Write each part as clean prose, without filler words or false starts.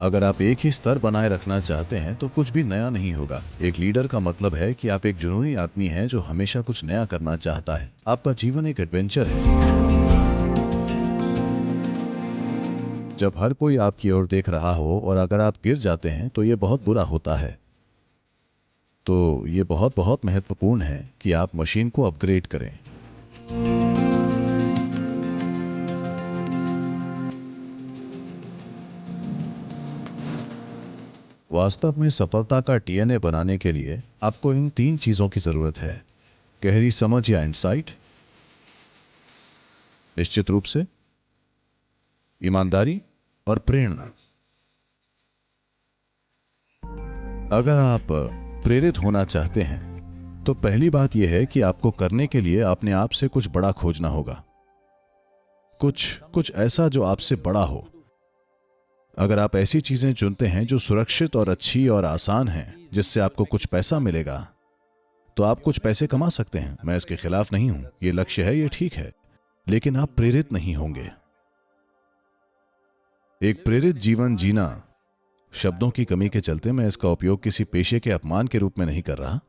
अगर आप एक ही स्तर बनाए रखना चाहते हैं तो कुछ भी नया नहीं होगा। एक लीडर का मतलब है कि आप एक जुनूनी आदमी हैं जो हमेशा कुछ नया करना चाहता है। आपका जीवन एक एडवेंचर है। जब हर कोई आपकी ओर देख रहा हो और अगर आप गिर जाते हैं तो ये बहुत बुरा होता है। तो ये बहुत बहुत महत्वपूर्ण है कि आप मशीन को अपग्रेड करें। वास्तव में सफलता का डीएनए बनाने के लिए आपको इन 3 चीजों की जरूरत है। गहरी समझ या इंसाइट, निश्चित रूप से ईमानदारी और प्रेरणा। अगर आप प्रेरित होना चाहते हैं तो पहली बात यह है कि आपको करने के लिए अपने आप से कुछ बड़ा खोजना होगा। कुछ ऐसा जो आपसे बड़ा हो। अगर आप ऐसी चीजें चुनते हैं जो सुरक्षित और अच्छी और आसान हैं, जिससे आपको कुछ पैसा मिलेगा, तो आप कुछ पैसे कमा सकते हैं। मैं इसके खिलाफ नहीं हूं, ये लक्ष्य है, ये ठीक है, लेकिन आप प्रेरित नहीं होंगे। एक प्रेरित जीवन जीना, शब्दों की कमी के चलते मैं इसका उपयोग किसी पेशे के अपमान के रूप में नहीं कर रहा।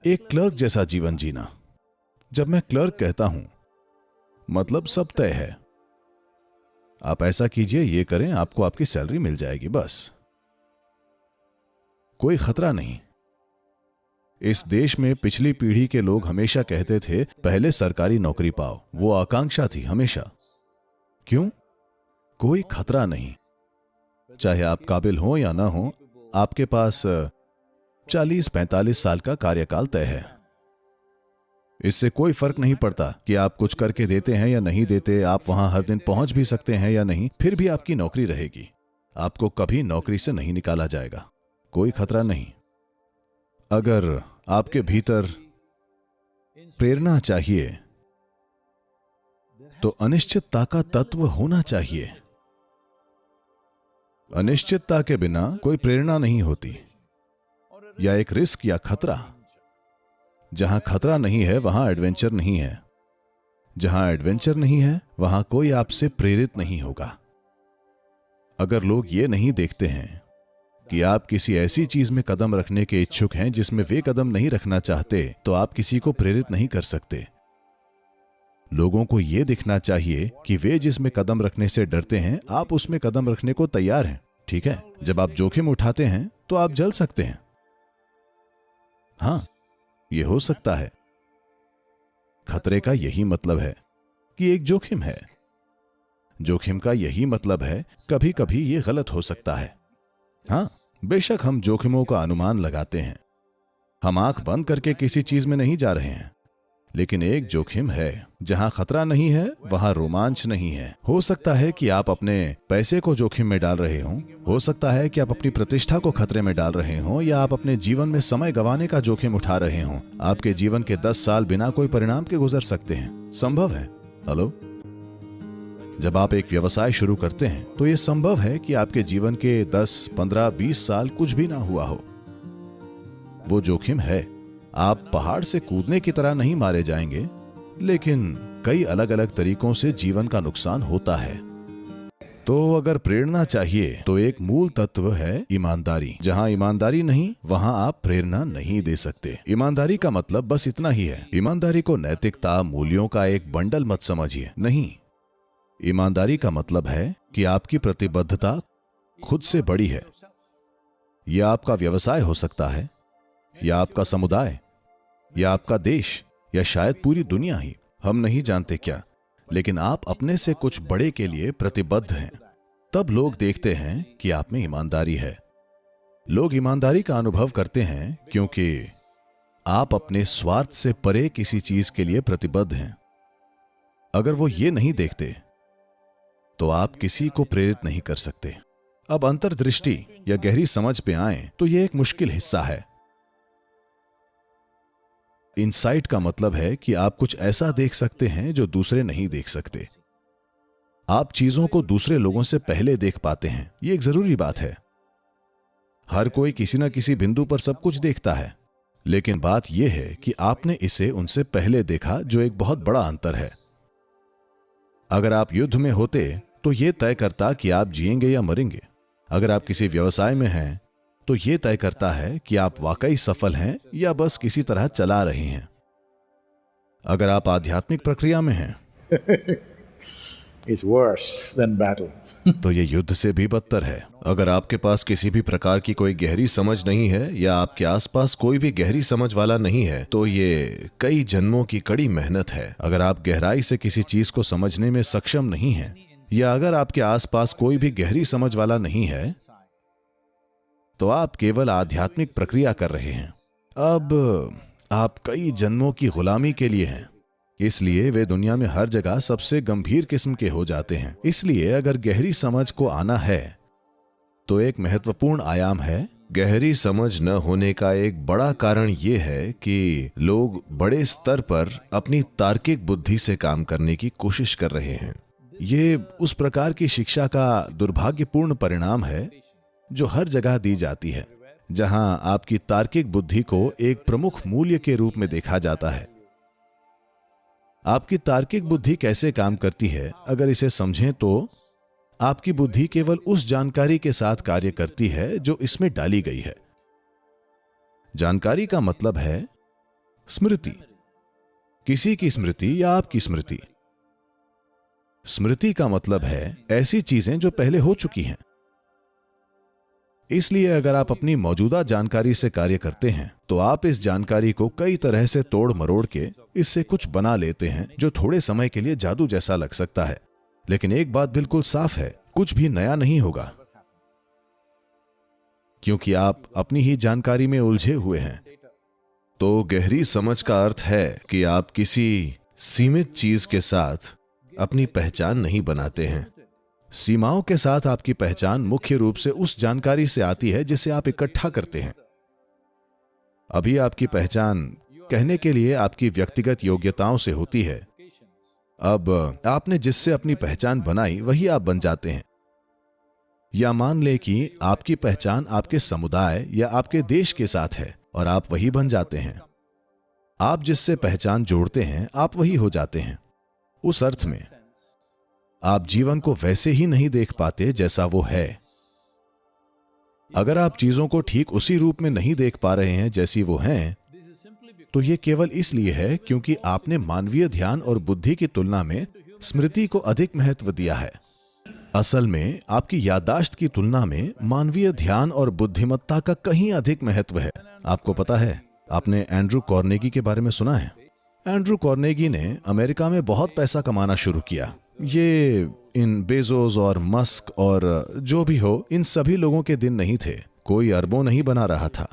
एक क्लर्क जैसा जीवन जीना। जब मैं क्लर्क कहता हूं, मतलब सब तय है। आप ऐसा कीजिए, ये करें, आपको आपकी सैलरी मिल जाएगी, बस। कोई खतरा नहीं। इस देश में पिछली पीढ़ी के लोग हमेशा कहते थे पहले सरकारी नौकरी पाओ। वो आकांक्षा थी हमेशा। क्यों? कोई खतरा नहीं। चाहे आप काबिल हो या ना हो, आपके पास 40-45 साल का कार्यकाल तय है। इससे कोई फर्क नहीं पड़ता कि आप कुछ करके देते हैं या नहीं देते, आप वहां हर दिन पहुंच भी सकते हैं या नहीं, फिर भी आपकी नौकरी रहेगी। आपको कभी नौकरी से नहीं निकाला जाएगा। कोई खतरा नहीं। अगर आपके भीतर प्रेरणा चाहिए तो अनिश्चितता का तत्व होना चाहिए। अनिश्चितता के बिना कोई प्रेरणा नहीं होती, या एक रिस्क या खतरा। जहां खतरा नहीं है वहां एडवेंचर नहीं है। जहां एडवेंचर नहीं है वहां कोई आपसे प्रेरित नहीं होगा। अगर लोग ये नहीं देखते हैं कि आप किसी ऐसी चीज में कदम रखने के इच्छुक हैं जिसमें वे कदम नहीं रखना चाहते, तो आप किसी को प्रेरित नहीं कर सकते। लोगों को यह दिखना चाहिए कि वे जिसमें कदम रखने से डरते हैं, आप उसमें कदम रखने को तैयार हैं। ठीक है, जब आप जोखिम उठाते हैं तो आप जल सकते हैं। हां, यह हो सकता है। खतरे का यही मतलब है कि एक जोखिम है। जोखिम का यही मतलब है कभी कभी यह गलत हो सकता है। हां, बेशक हम जोखिमों का अनुमान लगाते हैं। हम आंख बंद करके किसी चीज में नहीं जा रहे हैं, लेकिन एक जोखिम है। जहां खतरा नहीं है वहां रोमांच नहीं है। हो सकता है कि आप अपने पैसे को जोखिम में डाल रहे हों, हो सकता है कि आप अपनी प्रतिष्ठा को खतरे में डाल रहे हों, या आप अपने जीवन में समय गंवाने का जोखिम उठा रहे हों। आपके जीवन के 10 साल बिना कोई परिणाम के गुजर सकते हैं। संभव है। हेलो, जब आप एक व्यवसाय शुरू करते हैं तो यह संभव है कि आपके जीवन के 10, 15, 20 साल कुछ भी ना हुआ हो। वो जोखिम है। आप पहाड़ से कूदने की तरह नहीं मारे जाएंगे, लेकिन कई अलग अलग तरीकों से जीवन का नुकसान होता है। तो अगर प्रेरणा चाहिए तो एक मूल तत्व है ईमानदारी। जहां ईमानदारी नहीं वहां आप प्रेरणा नहीं दे सकते। ईमानदारी का मतलब बस इतना ही है। ईमानदारी को नैतिकता, मूल्यों का एक बंडल मत समझिए। नहीं, ईमानदारी का मतलब है कि आपकी प्रतिबद्धता खुद से बड़ी है। यह आपका व्यवसाय हो सकता है, या आपका समुदाय, या आपका देश, या शायद पूरी दुनिया ही। हम नहीं जानते क्या, लेकिन आप अपने से कुछ बड़े के लिए प्रतिबद्ध हैं। तब लोग देखते हैं कि आप में ईमानदारी है। लोग ईमानदारी का अनुभव करते हैं क्योंकि आप अपने स्वार्थ से परे किसी चीज के लिए प्रतिबद्ध हैं। अगर वो ये नहीं देखते तो आप किसी को प्रेरित नहीं कर सकते। अब अंतर्दृष्टि या गहरी समझ पे आए तो यह एक मुश्किल हिस्सा है। इनसाइट का मतलब है कि आप कुछ ऐसा देख सकते हैं जो दूसरे नहीं देख सकते। आप चीजों को दूसरे लोगों से पहले देख पाते हैं। यह एक जरूरी बात है। हर कोई किसी न किसी बिंदु पर सब कुछ देखता है, लेकिन बात यह है कि आपने इसे उनसे पहले देखा, जो एक बहुत बड़ा अंतर है। अगर आप युद्ध में होते तो यह तय करता कि आप जिएंगे या मरेंगे। अगर आप किसी व्यवसाय में हैं तो यह तय करता है कि आप वाकई सफल हैं या बस किसी तरह चला रहे हैं। अगर आप आध्यात्मिक प्रक्रिया में हैं It's worse than battle. तो ये युद्ध से भी बदतर है। अगर आपके पास किसी भी प्रकार की कोई गहरी समझ नहीं है या आपके आसपास कोई भी गहरी समझ वाला नहीं है तो ये कई जन्मों की कड़ी मेहनत है। अगर आप गहराई से किसी चीज को समझने में सक्षम नहीं हैं या अगर आपके आसपास कोई भी गहरी समझ वाला नहीं है तो आप केवल आध्यात्मिक प्रक्रिया कर रहे हैं। अब आप कई जन्मों की गुलामी के लिए हैं, इसलिए वे दुनिया में हर जगह सबसे गंभीर किस्म के हो जाते हैं। इसलिए अगर गहरी समझ को आना है तो एक महत्वपूर्ण आयाम है। गहरी समझ न होने का एक बड़ा कारण यह है कि लोग बड़े स्तर पर अपनी तार्किक बुद्धि से काम करने की कोशिश कर रहे हैं। ये उस प्रकार की शिक्षा का दुर्भाग्यपूर्ण परिणाम है जो हर जगह दी जाती है, जहां आपकी तार्किक बुद्धि को एक प्रमुख मूल्य के रूप में देखा जाता है। आपकी तार्किक बुद्धि कैसे काम करती है, अगर इसे समझें तो आपकी बुद्धि केवल उस जानकारी के साथ कार्य करती है जो इसमें डाली गई है। जानकारी का मतलब है स्मृति, किसी की स्मृति या आपकी स्मृति। स्मृति का मतलब है ऐसी चीजें जो पहले हो चुकी हैं। इसलिए अगर आप अपनी मौजूदा जानकारी से कार्य करते हैं तो आप इस जानकारी को कई तरह से तोड़ मरोड़ के इससे कुछ बना लेते हैं जो थोड़े समय के लिए जादू जैसा लग सकता है। लेकिन एक बात बिल्कुल साफ है, कुछ भी नया नहीं होगा क्योंकि आप अपनी ही जानकारी में उलझे हुए हैं। तो गहरी समझ का अर्थ है कि आप किसी सीमित चीज के साथ अपनी पहचान नहीं बनाते हैं। सीमाओं के साथ आपकी पहचान मुख्य रूप से उस जानकारी से आती है जिसे आप इकट्ठा करते हैं। अभी आपकी पहचान कहने के लिए आपकी व्यक्तिगत योग्यताओं से होती है। अब आपने जिससे अपनी पहचान बनाई वही आप बन जाते हैं। या मान लें कि आपकी पहचान आपके समुदाय या आपके देश के साथ है और आप वही बन जाते हैं। आप जिससे पहचान जोड़ते हैं आप वही हो जाते हैं। उस अर्थ में आप जीवन को वैसे ही नहीं देख पाते जैसा वो है। अगर आप चीजों को ठीक उसी रूप में नहीं देख पा रहे हैं जैसी वो हैं, तो ये केवल इसलिए है क्योंकि आपने मानवीय ध्यान और बुद्धि की तुलना में स्मृति को अधिक महत्व दिया है। असल में आपकी याददाश्त की तुलना में मानवीय ध्यान और बुद्धिमत्ता का कहीं अधिक महत्व है। आपको पता है, आपने एंड्रू कार्नेगी के बारे में सुना है? एंड्रू कार्नेगी ने अमेरिका में बहुत पैसा कमाना शुरू किया। ये इन बेजोस और मस्क और जो भी हो, इन सभी लोगों के दिन नहीं थे। कोई अरबों नहीं बना रहा था।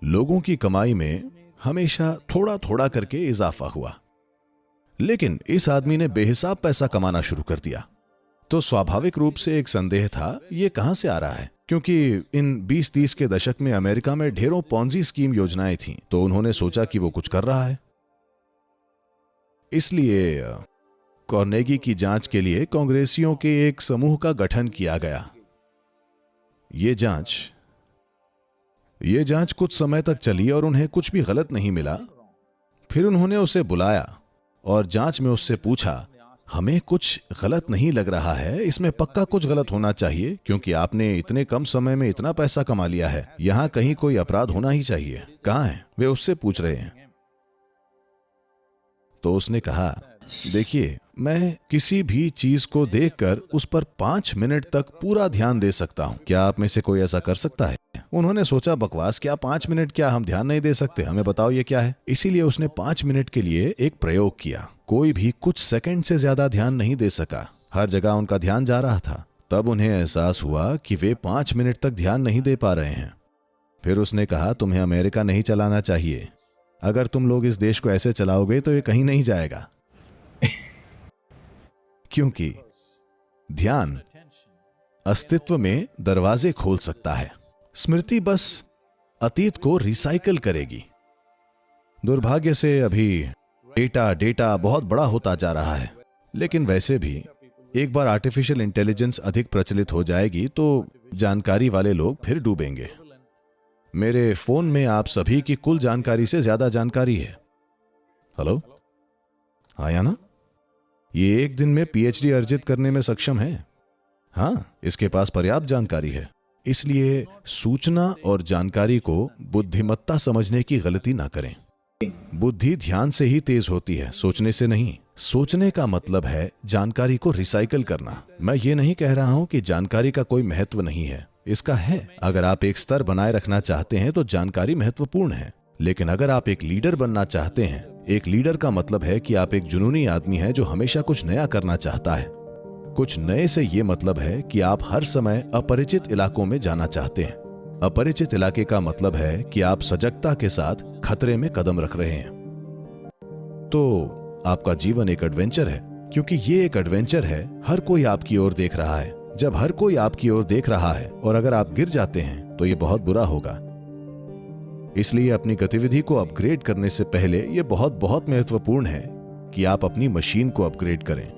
लोगों की कमाई में हमेशा थोड़ा थोड़ा करके इजाफा हुआ, लेकिन इस आदमी ने बेहिसाब पैसा कमाना शुरू कर दिया। तो स्वाभाविक रूप से एक संदेह था, ये कहां से आ रहा है? क्योंकि इन 20-30 के दशक में अमेरिका में ढेरों पॉन्जी स्कीम योजनाएं थीं, तो उन्होंने सोचा कि वो कुछ कर रहा है। इसलिए कार्नेगी की जांच के लिए कांग्रेसियों के एक समूह का गठन किया गया। ये जांच कुछ समय तक चली और उन्हें कुछ भी गलत नहीं मिला। फिर उन्होंने उसे बुलाया और जांच में उससे पूछा, हमें कुछ गलत नहीं लग रहा है, इसमें पक्का कुछ गलत होना चाहिए क्योंकि आपने इतने कम समय में इतना पैसा कमा लिया है। यहां कहीं कोई अपराध होना ही चाहिए। कहां है? वे उससे पूछ रहे हैं। तो उसने कहा, देखिए, मैं किसी भी चीज को देखकर उस पर 5 मिनट तक पूरा ध्यान दे सकता हूं। क्या आप में से कोई ऐसा कर सकता है? उन्होंने सोचा, बकवास क्या, 5 मिनट क्या, हम ध्यान नहीं दे सकते, हमें बताओ ये क्या है। इसीलिए उसने 5 मिनट के लिए एक प्रयोग किया। कोई भी कुछ सेकंड से ज्यादा ध्यान नहीं दे सका। हर जगह उनका ध्यान जा रहा था। तब उन्हें एहसास हुआ कि वे 5 मिनट तक ध्यान नहीं दे पा रहे हैं। फिर उसने कहा, तुम्हें अमेरिका नहीं चलाना चाहिए। अगर तुम लोग इस देश को ऐसे चलाओगे तो ये कहीं नहीं जाएगा। क्योंकि ध्यान अस्तित्व में दरवाजे खोल सकता है। स्मृति बस अतीत को रिसाइकल करेगी। दुर्भाग्य से अभी डेटा बहुत बड़ा होता जा रहा है, लेकिन वैसे भी एक बार आर्टिफिशियल इंटेलिजेंस अधिक प्रचलित हो जाएगी तो जानकारी वाले लोग फिर डूबेंगे। मेरे फोन में आप सभी की कुल जानकारी से ज्यादा जानकारी है। हेलो, हाँ या ना? ये एक दिन में पीएचडी अर्जित करने में सक्षम है। हाँ, इसके पास पर्याप्त जानकारी है। इसलिए सूचना और जानकारी को बुद्धिमत्ता समझने की गलती ना करें। बुद्धि ध्यान से ही तेज होती है, सोचने से नहीं। सोचने का मतलब है जानकारी को रिसाइकल करना। मैं ये नहीं कह रहा हूं कि जानकारी का कोई महत्व नहीं है, इसका है। अगर आप एक स्तर बनाए रखना चाहते हैं तो जानकारी महत्वपूर्ण है। लेकिन अगर आप एक लीडर बनना चाहते हैं, एक लीडर का मतलब है कि आप एक जुनूनी आदमी हैं जो हमेशा कुछ नया करना चाहता है। कुछ नए से ये मतलब है कि आप हर समय अपरिचित इलाकों में जाना चाहते हैं। अपरिचित इलाके का मतलब है कि आप सजगता के साथ खतरे में कदम रख रहे हैं। तो आपका जीवन एक एडवेंचर है, क्योंकि ये एक एडवेंचर है। हर कोई आपकी ओर देख रहा है। जब हर कोई आपकी ओर देख रहा है और अगर आप गिर जाते हैं तो ये बहुत बुरा होगा। इसलिए अपनी गतिविधि को अपग्रेड करने से पहले यह बहुत बहुत महत्वपूर्ण है कि आप अपनी मशीन को अपग्रेड करें।